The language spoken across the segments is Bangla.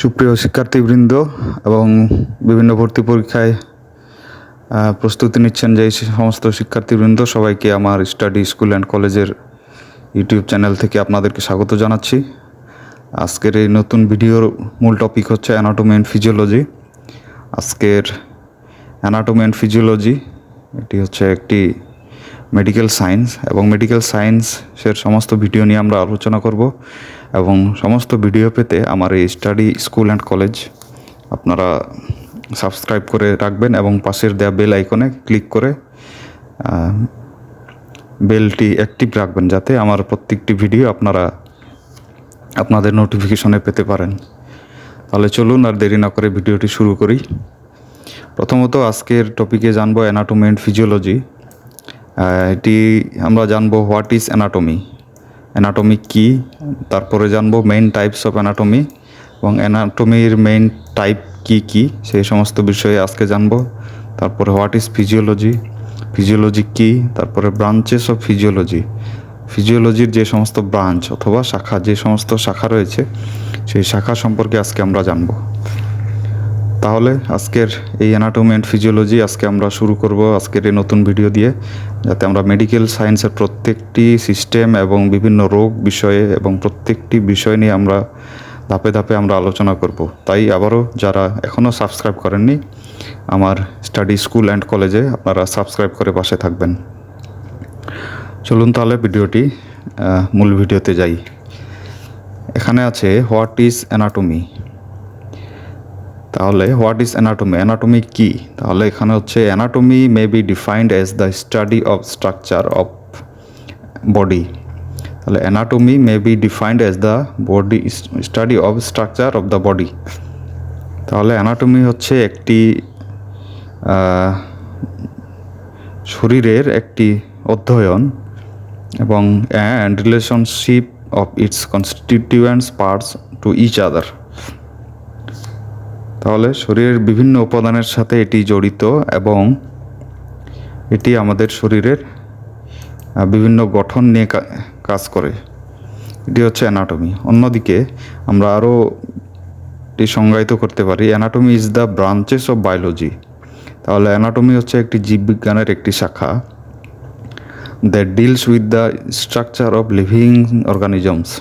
সুপ্রিয় শিক্ষার্থীবৃন্দ এবং বিভিন্ন ভর্তি পরীক্ষায় প্রস্তুতি নিচ্ছেন যে সমস্ত শিক্ষার্থীবৃন্দ, সবাইকে আমার স্টাডি স্কুল অ্যান্ড কলেজের ইউটিউব চ্যানেল থেকে আপনাদেরকে স্বাগত জানাচ্ছি। আজকের এই নতুন ভিডিওর মূল টপিক হচ্ছে অ্যানাটমি অ্যান্ড ফিজিওলজি। আজকের অ্যানাটমি অ্যান্ড ফিজিওলজি এটি হচ্ছে একটি মেডিকেল সায়েন্স এবং মেডিকেল সায়েন্সের সমস্ত ভিডিও নিয়ে আমরা আলোচনা করব এবং সমস্ত ভিডিও পেতে আমার এই স্টাডি স্কুল অ্যান্ড কলেজ আপনারা সাবস্ক্রাইব করে রাখবেন এবং পাশের দেওয়া বেল আইকনে ক্লিক করে বেলটি অ্যাক্টিভ রাখবেন, যাতে আমার প্রত্যেকটি ভিডিও আপনারা আপনাদের নোটিফিকেশনে পেতে পারেন। তাহলে চলুন আর দেরি না করে ভিডিওটি শুরু করি। প্রথমত আজকের টপিকে জানবো অ্যানাটমি অ্যান্ড ফিজিওলজি। এটি আমরা জানবো হোয়াট ইজ অ্যানাটমি, অ্যানাটমি কী, তারপরে জানবো মেইন টাইপস অফ অ্যানাটমি এবং অ্যানাটমির মেইন টাইপ কী কী সেই সমস্ত বিষয়ে আজকে জানবো। তারপরে হোয়াট ইজ ফিজিওলজি, ফিজিওলজি কী, তারপরে ব্রাঞ্চেস অফ ফিজিওলজি, ফিজিওলজির যে সমস্ত ব্রাঞ্চ অথবা শাখা, যে সমস্ত শাখা রয়েছে সেই শাখা সম্পর্কে আজকে আমরা জানবো। তাহলে আজকের এই অ্যানাটমি অ্যান্ড ফিজিওলজি আজকে আমরা শুরু করব আজকের এই নতুন ভিডিও দিয়ে, যাতে আমরা মেডিকেল সায়েন্সের প্রত্যেকটি সিস্টেম এবং বিভিন্ন রোগ বিষয়ে এবং প্রত্যেকটি বিষয় নিয়ে আমরা ধাপে ধাপে আমরা আলোচনা করব। তাই আবারও যারা এখনও সাবস্ক্রাইব করেননি আমার স্টাডি স্কুল অ্যান্ড কলেজে, আপনারা সাবস্ক্রাইব করে পাশে থাকবেন। চলুন তাহলে ভিডিওটি মূল ভিডিওতে যাই। এখানে আছে হোয়াট ইজ অ্যানাটমি। তাহলে হোয়াট ইজ অ্যানাটমি, অ্যানাটমি কী? তাহলে এখানে হচ্ছে anatomy may be defined as the study of structure of body. তাহলে anatomy may be defined as the body study of structure of the body. তাহলে অ্যানাটমি হচ্ছে একটি শরীরের একটি অধ্যয়ন এবং and relationship of its constituents parts to each other. তাহলে শরীরের বিভিন্ন উপাদানের সাথে এটি জড়িত এবং এটি আমাদের শরীরের বিভিন্ন গঠন নিয়ে কাজ করে। এটি হচ্ছে অ্যানাটমি। অন্যদিকে আমরা আরও এটি সংজ্ঞায়িত করতে পারি, anatomy is the branches of biology. তাহলে অ্যানাটমি হচ্ছে একটি জীববিজ্ঞানের একটি শাখা that deals with the structure of living organisms.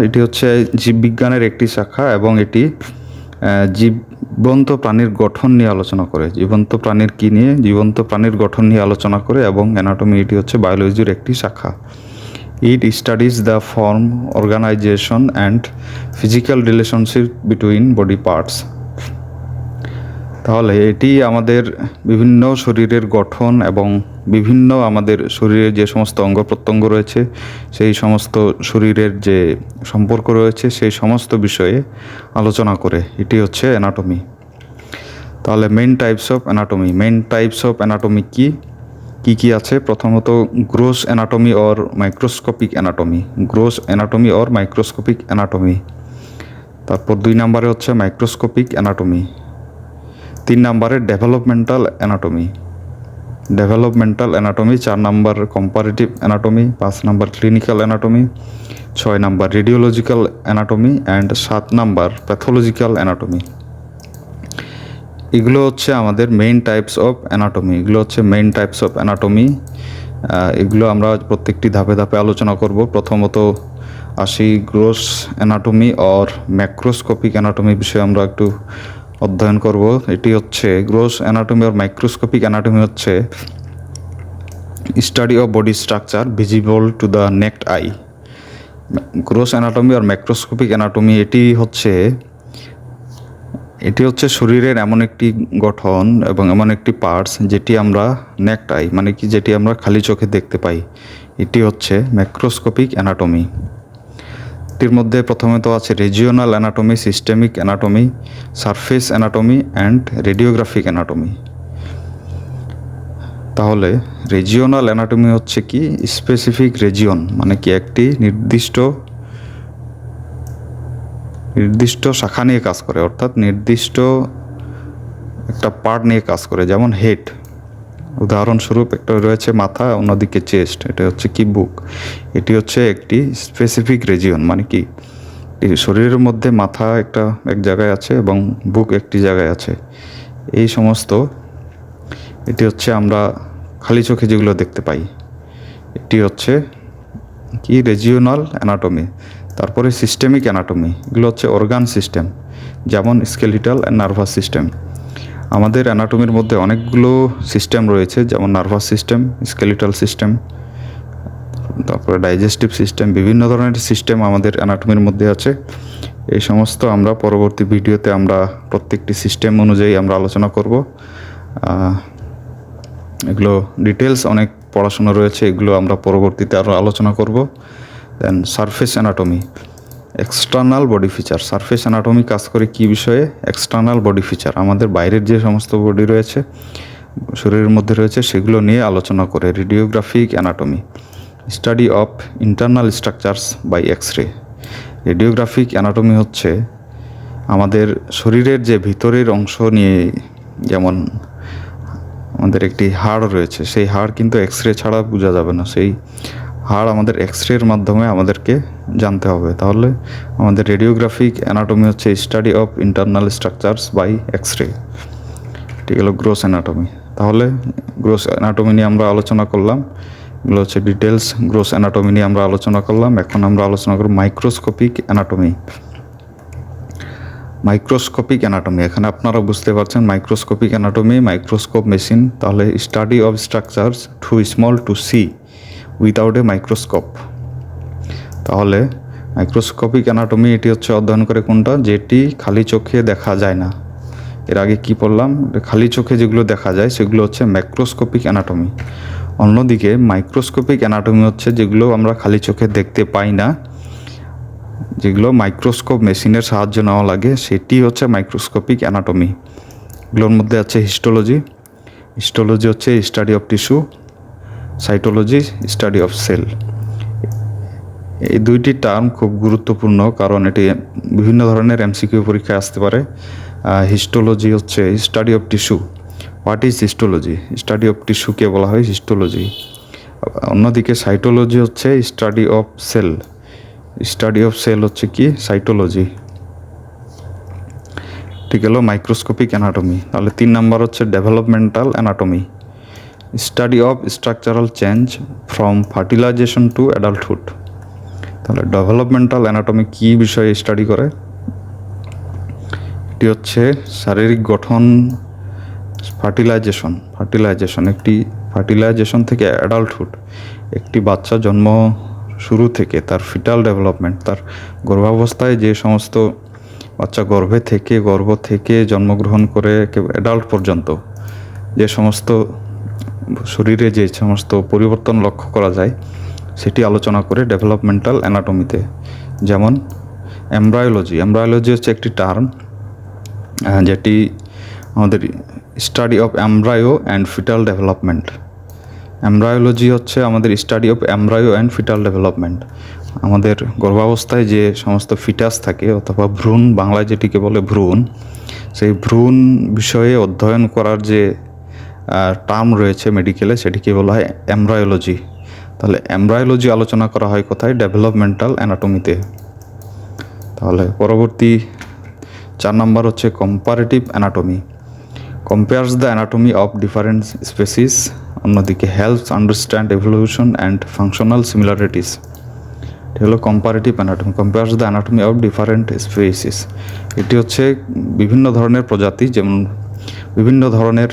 এটি হচ্ছে জীববিজ্ঞানের একটি শাখা এবং এটি জীবন্ত প্রাণীর গঠন নিয়ে আলোচনা করে। জীবন্ত প্রাণীর কী নিয়ে? জীবন্ত প্রাণীর গঠন নিয়ে আলোচনা করে এবং অ্যানাটমি এটি হচ্ছে বায়োলজির একটি শাখা। It studies the form, organization and physical relationship between body parts. তাহলে এটি আমাদের বিভিন্ন শরীরের গঠন এবং বিভিন্ন আমাদের শরীরে যে সমস্ত অঙ্গ প্রত্যঙ্গ রয়েছে সেই সমস্ত শরীরের যে সম্পর্ক রয়েছে সেই সমস্ত বিষয়ে আলোচনা করে। এটি হচ্ছে অ্যানাটমি। তাহলে মেইন টাইপস অফ অ্যানাটমি কী আছে? প্রথমত gross anatomy or microscopic anatomy. তারপর 2 নম্বরে হচ্ছে মাইক্রোস্কোপিক অ্যানাটমি। 3 নম্বরে developmental anatomy. 4 number comparative anatomy, 5 number clinical anatomy, 6 number radiological anatomy and 7 number pathological anatomy. এগুলো হচ্ছে আমাদের মেইন টাইপস অফ অ্যানাটমি। এগুলো আমরা প্রত্যেকটি ধাপে ধাপে আলোচনা করব। প্রথমত আসি gross anatomy or macroscopic anatomy বিষয়ে আমরা একটু অধ্যয়ন করব। এটি হচ্ছে gross anatomy or microscopic anatomy হচ্ছে study of body structure visible to the naked eye. Gross anatomy or microscopic anatomy এটি হচ্ছে শরীরের এমন একটি গঠন এবং এমন একটি পার্টস যেটি আমরা নেকড আই মানে কি যেটি আমরা খালি চোখে দেখতে পাই। এটি হচ্ছে ম্যাক্রোস্কোপিক অ্যানাটমি। এটির মধ্যে প্রথমত আছে regional anatomy, systemic anatomy, surface anatomy and radiographic anatomy. তাহলে রিজিওনাল অ্যানাটমি হচ্ছে কি? স্পেসিফিক রিজিয়ন মানে কি একটি নির্দিষ্ট শাখা নিয়ে কাজ করে, অর্থাৎ নির্দিষ্ট একটা পার্ট নিয়ে কাজ করে। যেমন হেড, উদাহরণস্বরূপ একটা রয়েছে মাথা, অন্যদিকে চেস্ট, এটা হচ্ছে কি বুক। এটি হচ্ছে একটি স্পেসিফিক রিজিয়ন মানে কি শরীরের মধ্যে মাথা এক জায়গায় আছে এবং বুক একটি জায়গায় আছে। এই সমস্ত এটি হচ্ছে আমরা খালি চোখে যেগুলো দেখতে পাই, এটি হচ্ছে কি রিজিওনাল অ্যানাটমি। তারপরে সিস্টেমিক অ্যানাটমি, এগুলো হচ্ছে অর্গান সিস্টেম, যেমন স্কেলিটাল অ্যান্ড নার্ভাস সিস্টেম। আমাদের অ্যানাটমির মধ্যে অনেকগুলো সিস্টেম রয়েছে, যেমন নার্ভাস সিস্টেম, স্কেলিটাল সিস্টেম, তারপরে ডাইজেস্টিভ সিস্টেম, বিভিন্ন ধরনের সিস্টেম আমাদের অ্যানাটমির মধ্যে আছে। এই সমস্ত আমরা পরবর্তী ভিডিওতে আমরা প্রত্যেকটি সিস্টেম অনুযায়ী আমরা আলোচনা করব। এগুলো ডিটেলস অনেক পড়াশোনা রয়েছে, এগুলো আমরা পরবর্তীতে আরও আলোচনা করব। Then surface anatomy, external body feature. Surface anatomy কাজ করে কী বিষয়ে? এক্সটার্নাল বডি ফিচার, আমাদের বাইরের যে সমস্ত বডি রয়েছে, শরীরের মধ্যে রয়েছে, সেগুলো নিয়ে আলোচনা করে। Radiographic anatomy, study of internal structures by X-ray. Radiographic anatomy হচ্ছে আমাদের শরীরের যে ভিতরের অংশ নিয়ে, যেমন আমাদের একটি হাড় রয়েছে, সেই হাড় কিন্তু এক্স-রে ছাড়া বোঝা যাবে না, সেই হাড় আমাদের এক্স-রের মাধ্যমে আমাদেরকে জানতে হবে। তাহলে আমাদের রেডিওগ্রাফিক অ্যানাটমি হচ্ছে study of internal structures by X-ray. ঠিক হলো গ্রোস অ্যানাটমি। তাহলে গ্রোস অ্যানাটমি নিয়ে আমরা আলোচনা করলাম, এগুলো হচ্ছে ডিটেলস গ্রোস অ্যানাটমি নিয়ে আমরা আলোচনা করলাম। এখন আমরা আলোচনা করব মাইক্রোস্কোপিক অ্যানাটমি। মাইক্রোস্কোপিক অ্যানাটমি, এখানে আপনারা বুঝতে পারছেন মাইক্রোস্কোপিক অ্যানাটমি, মাইক্রোস্কোপ মেশিন, তাহলে study of structures too small to see without a microscope. তাহলে মাইক্রোস্কোপিক অ্যানাটমি এটি হচ্ছে অধ্যয়ন করে কোনটা? যেটি খালি চোখে দেখা যায় না। এর আগে কি পড়লাম? খালি চোখে যেগুলো দেখা যায় সেগুলো হচ্ছে ম্যাক্রোস্কোপিক অ্যানাটমি। অন্যদিকে মাইক্রোস্কোপিক অ্যানাটমি হচ্ছে যেগুলো আমরা খালি চোখে দেখতে পাই না, যেগুলো মাইক্রোস্কোপ মেশিনের সাহায্য নেওয়া লাগে, সেটি হচ্ছে মাইক্রোস্কোপিক অ্যানাটমি। এগুলোর মধ্যে আছে হিস্টোলজি। হিস্টোলজি হচ্ছে study of tissue, cytology study of cell. এই দুইটি টার্ম খুব গুরুত্বপূর্ণ, কারণ এটি বিভিন্ন ধরনের এমসিকিউ পরীক্ষায় আসতে পারে। হিস্টোলজি হচ্ছে study of tissue. What is histology? Study of টিস্যুকে বলা হয় হিস্টোলজি। অন্যদিকে সাইটোলজি হচ্ছে study of cell. Study of cell হচ্ছে কি? সাইটোলজি। ঠিক হলো মাইক্রোস্কোপিক অ্যানাটমি। তাহলে 3 নাম্বার হচ্ছে developmental anatomy, study of structural change from fertilization to adulthood. তাহলে ডেভেলপমেন্টাল অ্যানাটমি কী বিষয়ে স্টাডি করে? এটি হচ্ছে শারীরিক গঠন, ফার্টিলাইজেশন থেকে অ্যাডাল্টহুড, একটি বাচ্চা জন্ম শুরু থেকে তার ফিটাল ডেভেলপমেন্ট, তার গর্ভাবস্থায় যে সমস্ত বাচ্চা গর্ভ থেকে জন্মগ্রহণ করে অ্যাডাল্ট পর্যন্ত যে সমস্ত শরীরে যে সমস্ত পরিবর্তন লক্ষ্য করা যায়, সেটি আলোচনা করে ডেভেলপমেন্টাল অ্যানাটমিতে। যেমন এমব্রায়োলজি হচ্ছে একটি টার্ম, যেটি আমাদের study of embryo and fetal development. Embryology হচ্ছে আমাদের study of embryo and fetal development. আমাদের গর্ভাবস্থায় যে সমস্ত ফিটাস থাকে, অথবা ভ্রূণ, বাংলায় যেটিকে বলে ভ্রূণ, সেই ভ্রূণ বিষয়ে অধ্যয়ন করার যে টার্ম রয়েছে মেডিকেলে, সেটিকে বলা হয় এমব্রায়োলজি। তাহলে এমব্রায়োলজি আলোচনা করা হয় কোথায়? ডেভেলপমেন্টাল অ্যানাটমিতে। তাহলে পরবর্তী 4 নাম্বার হচ্ছে comparative anatomy, compares the anatomy of different species. অন্যদিকে helps understand evolution and functional similarities. এটি হলো comparative anatomy, compares the anatomy of different species. এটি হচ্ছে বিভিন্ন ধরনের প্রজাতি, যেমন বিভিন্ন ধরনের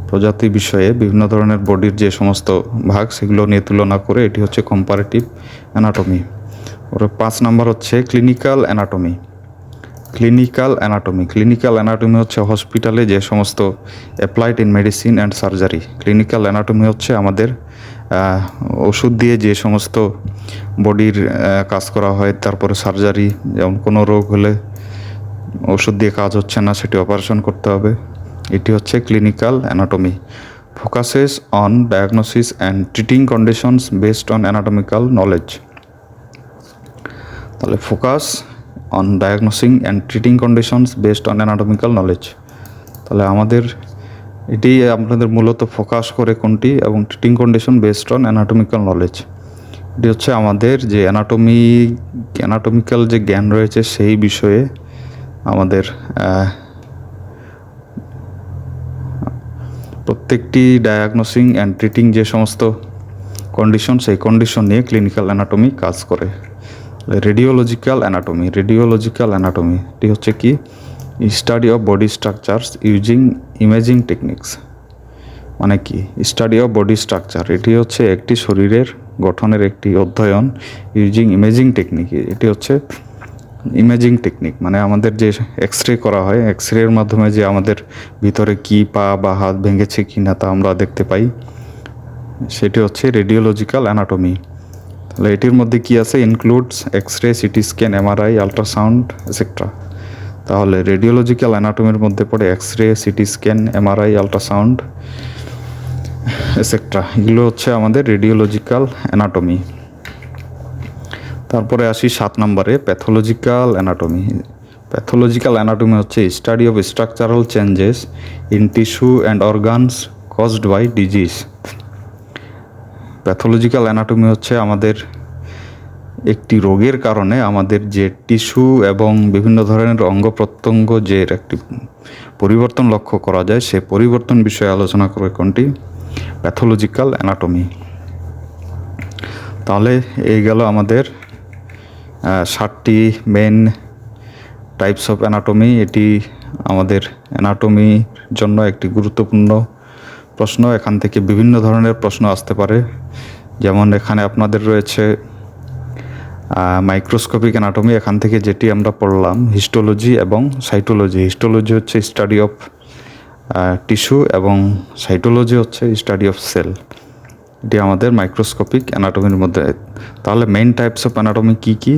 প্রজাতি বিষয়ে বিভিন্ন ধরনের বডির যে সমস্ত ভাগ, সেগুলো নিয়ে তুলনা করে এটি হচ্ছে কম্পারেটিভ অ্যানাটমি। ওর 5 নাম্বার হচ্ছে ক্লিনিক্যাল অ্যানাটমি। ক্লিনিক্যাল অ্যানাটমি হচ্ছে হসপিটালে যে সমস্ত applied in medicine and surgery. Clinical anatomy হচ্ছে আমাদের ওষুধ দিয়ে যে সমস্ত বডির কাজ করা হয়, তারপরে সার্জারি, যেমন কোনো রোগ হলে ওষুধ দিয়ে কাজ হচ্ছে না, সেটি অপারেশন করতে হবে, এটি হচ্ছে clinical anatomy. Focuses on diagnosis and treating conditions based on anatomical knowledge. তাহলে focus on diagnosing and treating conditions based on anatomical knowledge. তাহলে আমাদের এটি আপনাদের মূলত ফোকাস করে কোনটি? এবং treating condition based on anatomical knowledge. এটি হচ্ছে আমাদের যে অ্যানাটমিক্যাল যে জ্ঞান রয়েছে সেই বিষয়ে আমাদের প্রত্যেকটি ডায়াগনোসিং অ্যান্ড ট্রিটিং যে সমস্ত কন্ডিশন, সেই কন্ডিশন নিয়ে ক্লিনিক্যাল অ্যানাটমি কাজ করে। রেডিওলজিক্যাল অ্যানাটমি এটি হচ্ছে কি study of body structures using imaging techniques. মানে কি স্টাডি অফ বডি স্ট্রাকচার, এটি হচ্ছে একটি শরীরের গঠনের একটি অধ্যয়ন ইউজিং ইমেজিং টেকনিক। এটি হচ্ছে ইমেজিং টেকনিক, মানে আমাদের যে এক্স রে করা হয়, এক্স রের মাধ্যমে যে আমাদের ভিতরে কি পা বা হাত ভেঙেছে কি না তা আমরা দেখতে পাই, সেটি হচ্ছে রেডিওলজিক্যাল অ্যানাটমি। তাহলে এটির মধ্যে কি আছে? Includes X-ray, CT scan, MRI, ultrasound etcetera. তাহলে রেডিওলজিক্যাল অ্যানাটমির মধ্যে পড়ে X-ray, CT scan, MRI, ultrasound etcetera. এগুলো হচ্ছে আমাদের রেডিওলজিক্যাল অ্যানাটমি। তারপরে আসি 7 নম্বরে প্যাথোলজিক্যাল অ্যানাটমি। প্যাথোলজিক্যাল অ্যানাটমি হচ্ছে study of structural changes in tissue and organs caused by disease. Pathological anatomy হচ্ছে আমাদের একটি রোগের কারণে আমাদের যে টিস্যু এবং বিভিন্ন ধরনের অঙ্গ প্রত্যঙ্গ যে একটি পরিবর্তন লক্ষ্য করা যায়, সে পরিবর্তন বিষয়ে আলোচনা করে কোনটি? Pathological anatomy. তাহলে এই গেল আমাদের 7টি মেন টাইপস অফ অ্যানাটমি। এটি আমাদের অ্যানাটমির জন্য একটি গুরুত্বপূর্ণ প্রশ্ন। এখান থেকে বিভিন্ন ধরনের প্রশ্ন আসতে পারে, যেমন এখানে আপনাদের রয়েছে মাইক্রোস্কোপিক অ্যানাটমি। এখান থেকে যেটি আমরা পড়লাম হিস্টোলজি এবং সাইটোলজি। হিস্টোলজি হচ্ছে স্টাডি অফ টিস্যু এবং সাইটোলজি হচ্ছে স্টাডি অফ সেল। এটি আমাদের মাইক্রোস্কোপিক অ্যানাটমির মধ্যে। তাহলে মেইন টাইপস অফ অ্যানাটমি কী কী?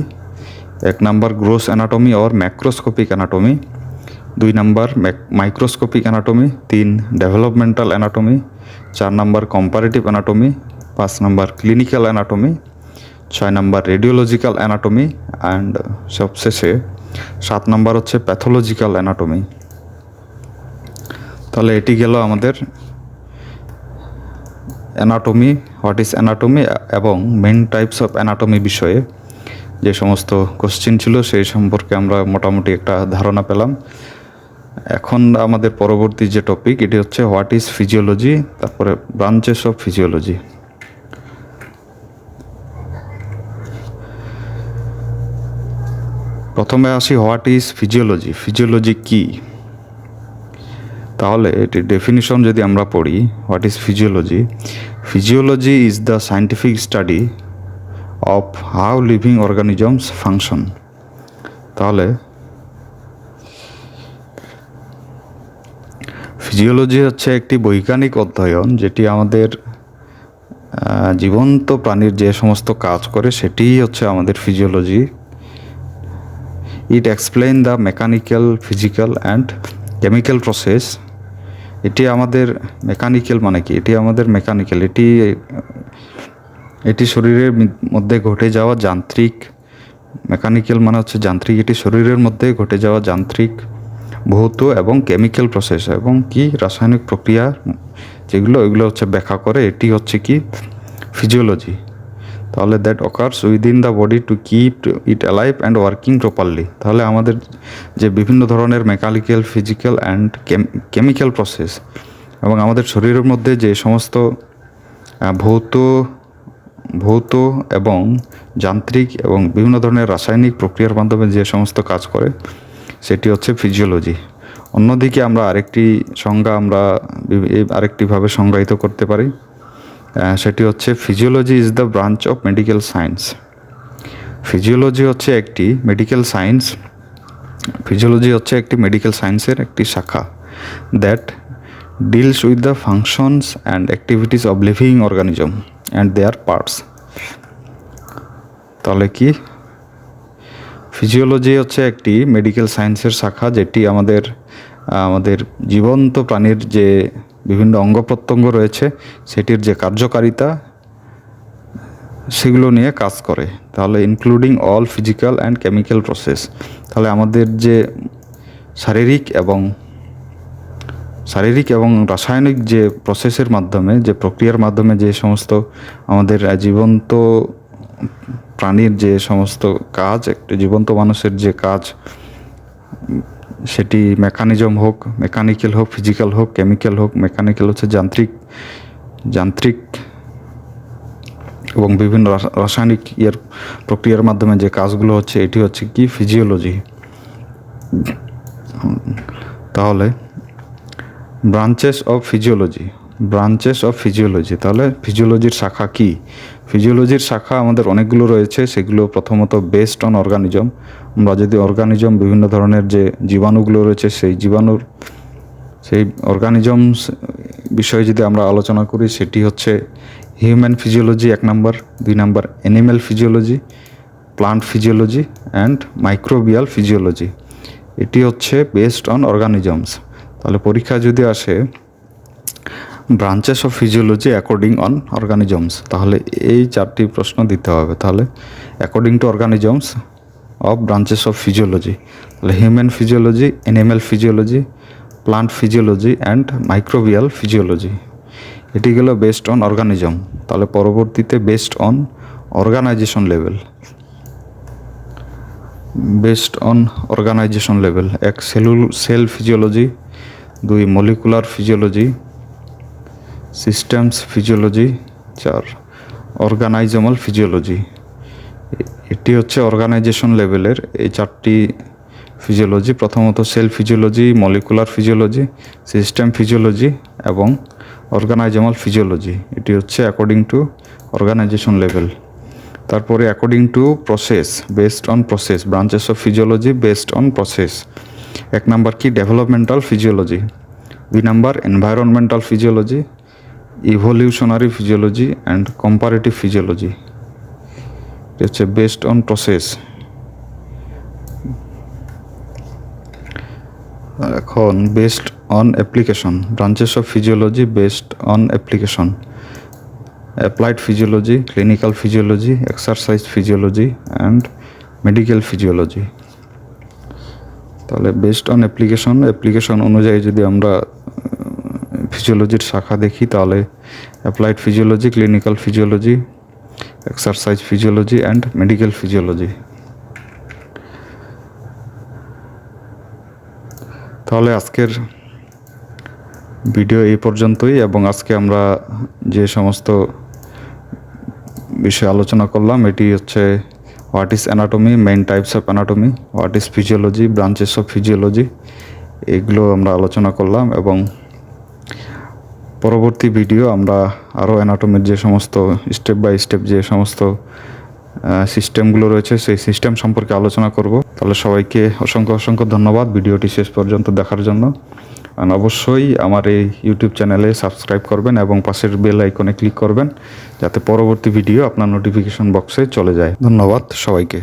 1 number gross anatomy or macroscopic anatomy, 2 number microscopic anatomy, 3 developmental anatomy, 4 number comparative anatomy, 5 number clinical anatomy, 6 number radiological anatomy and সবশেষে 7 নম্বর হচ্ছে প্যাথোলজিক্যাল অ্যানাটমি। তাহলে এটি গেল আমাদের অ্যানাটমি, হোয়াট ইজ অ্যানাটমি এবং মেন টাইপস অফ অ্যানাটমি বিষয়ে যে সমস্ত কোশ্চেন ছিল সেই সম্পর্কে আমরা মোটামুটি একটা ধারণা পেলাম। এখন আমাদের পরবর্তী যে টপিক, এটি হচ্ছে হোয়াট ইজ ফিজিওলজি, তারপরে ব্রাঞ্চেস অফ ফিজিওলজি। প্রথমে আসি হোয়াট ইজ ফিজিওলজি। ফিজিওলজি কি? তাহলে এটির ডেফিনিশন যদি আমরা পড়ি, what is physiology? Physiology is the scientific study of how living organisms function. তাহলে ফিজিওলজি হচ্ছে একটি বৈজ্ঞানিক অধ্যয়ন যেটি আমাদের জীবন্ত প্রাণীর যে সমস্ত কাজ করে সেটিই হচ্ছে আমাদের physiology. It explain the mechanical, physical and chemical process. এটি আমাদের মেকানিক্যাল মানে কি? এটি আমাদের মেকানিক্যাল, এটি শরীরের মধ্যে ঘটে যাওয়া যান্ত্রিক, মেকানিক্যাল মানে হচ্ছে যান্ত্রিক, এটি শরীরের মধ্যে ঘটে যাওয়া যান্ত্রিক, ভৌত এবং কেমিক্যাল প্রসেস এবং কি রাসায়নিক প্রক্রিয়া যেগুলো, এগুলো হচ্ছে ব্যাখ্যা করে। এটি হচ্ছে কি ফিজিওলজি। তাহলে that occurs within the body to keep it alive and working properly. তাহলে আমাদের যে বিভিন্ন ধরনের mechanical, physical and chemical process এবং আমাদের শরীরের মধ্যে যে সমস্ত ভৌত এবং যান্ত্রিক এবং বিভিন্ন ধরনের রাসায়নিক প্রক্রিয়ার মাধ্যমে যে সমস্ত কাজ করে সেটি হচ্ছে ফিজিওলজি। অন্যদিকে আমরা আরেকটিভাবে সংজ্ঞায়িত করতে পারি, সেটি হচ্ছে physiology is the branch of medical science. Physiology হচ্ছে একটি মেডিকেল সায়েন্স, ফিজিওলজি হচ্ছে একটি মেডিকেল সায়েন্সের একটি শাখা that deals with the functions and activities of living organism and their parts. তাহলে কি ফিজিওলজি হচ্ছে একটি মেডিকেল সায়েন্সের শাখা যেটি আমাদের জীবন্ত প্রাণীর যে বিভিন্ন অঙ্গ প্রত্যঙ্গ রয়েছে সেটির যে কার্যকারিতা সেগুলো নিয়ে কাজ করে। তাহলে including all physical and chemical process. তাহলে আমাদের যে শারীরিক এবং রাসায়নিক যে প্রসেসের মাধ্যমে, যে প্রক্রিয়ার মাধ্যমে যে সমস্ত আমাদের জীবন্ত প্রাণীর যে সমস্ত কাজ, একটি জীবন্ত মানুষের যে কাজ, সেটি মেকানিজম হোক, মেকানিক্যাল হোক, ফিজিক্যাল হোক, কেমিক্যাল হোক। মেকানিক্যাল হচ্ছে যান্ত্রিক এবং বিভিন্ন রাসায়নিক প্রক্রিয়ার মাধ্যমে যে কাজগুলো হচ্ছে, এটি হচ্ছে কি ফিজিওলজি। তাহলে ব্রাঞ্চেস অফ ফিজিওলজি, তাহলে ফিজিওলজির শাখা কি? ফিজিওলজির শাখা আমাদের অনেকগুলো রয়েছে। সেগুলো প্রথমত বেসড অন অর্গানিজম। আমরা যদি অর্গানিজম, বিভিন্ন ধরনের যে জীবাণুগুলো রয়েছে, সেই অর্গানিজমস বিষয়ে যদি আমরা আলোচনা করি, সেটি হচ্ছে human physiology 1 number, 2 number animal physiology, plant physiology and microbial physiology. এটি হচ্ছে বেসড অন অর্গানিজমস। তাহলে পরীক্ষা যদি আসে branches of physiology according on organisms, তাহলে এই 4টি প্রশ্ন দিতে হবে। তাহলে according to organisms of branches of physiology, তাহলে human physiology, animal physiology, plant physiology and microbial physiology. এটি গেল বেসড অন অর্গানিজম। তাহলে পরবর্তীতে বেসড অন অর্গানাইজেশন লেভেল। এক cell physiology, 2 molecular physiology, systems physiology, 4 organismal physiology. এটি হচ্ছে অর্গানাইজেশন লেভেলের এই 4টি ফিজিওলজি। প্রথমত cell physiology, molecular physiology, system physiology এবং অর্গানাইজেমাল ফিজিওলজি। এটি হচ্ছে অ্যাকর্ডিং টু অর্গানাইজেশন লেভেল। তারপরে according to process, based on process, branches of physiology based on process. 1 number কি developmental physiology, 2 number environmental physiology, evolutionary physiology and comparative physiology. এটা হচ্ছে বেসড অন প্রসেস। এখন based on application, branches of physiology based on application, applied physiology, clinical physiology, exercise physiology and medical physiology. তাহলে বেসড অন অ্যাপ্লিকেশন অনুযায়ী যদি আমরা ফিজিওলজির শাখা দেখি, তাহলে applied physiology, clinical physiology, exercise physiology and medical physiology. তাহলে আজকের ভিডিও এই পর্যন্তই, এবং আজকে আমরা যে সমস্ত বিষয়ে আলোচনা করলাম, এটি হচ্ছে what is anatomy, main types of anatomy, what is physiology, branches of physiology, এগুলো আমরা আলোচনা করলাম। এবং পরবর্তী ভিডিও আমরা আরও অ্যানাটমির যে সমস্ত স্টেপ বাই স্টেপ যে সমস্ত সিস্টেমগুলো রয়েছে, সেই সিস্টেম সম্পর্কে আলোচনা করব। তাহলে সবাইকে অসংখ্য ধন্যবাদ ভিডিওটি শেষ পর্যন্ত দেখার জন্য। আর অবশ্যই আমার এই ইউটিউব চ্যানেলে সাবস্ক্রাইব করবেন এবং পাশের বেল আইকনে ক্লিক করবেন, যাতে পরবর্তী ভিডিও আপনার নোটিফিকেশন বক্সে চলে যায়। ধন্যবাদ সবাইকে।